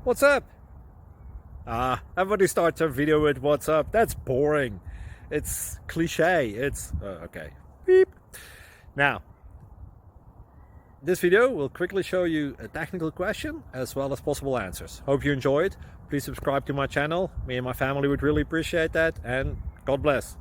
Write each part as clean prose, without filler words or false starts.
What's up? Everybody starts their video with what's up. That's boring. It's cliche. It's okay. Beep. Now, this video will quickly show you a technical question as well as possible answers. Hope you enjoy it. Please subscribe to my channel. Me and my family would really appreciate that, and God bless.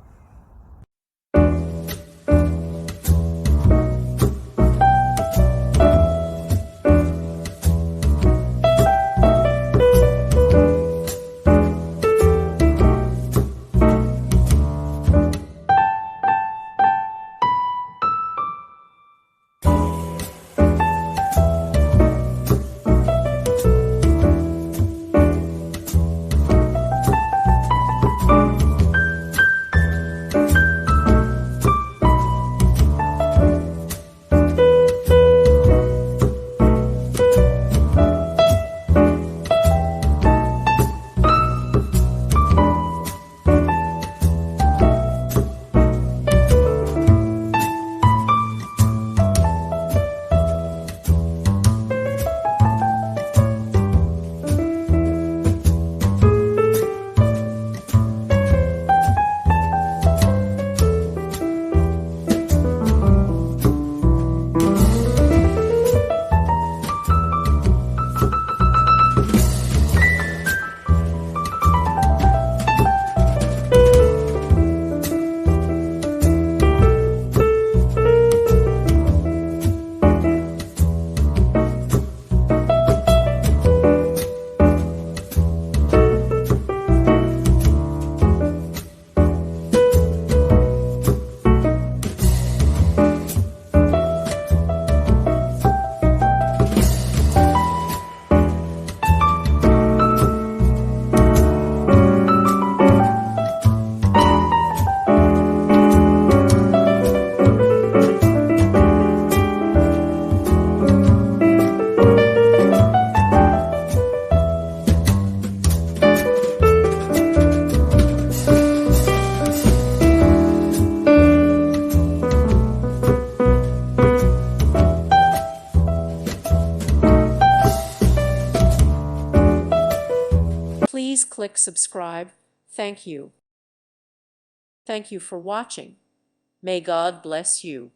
Please click subscribe. Thank you. Thank you for watching. May God bless you.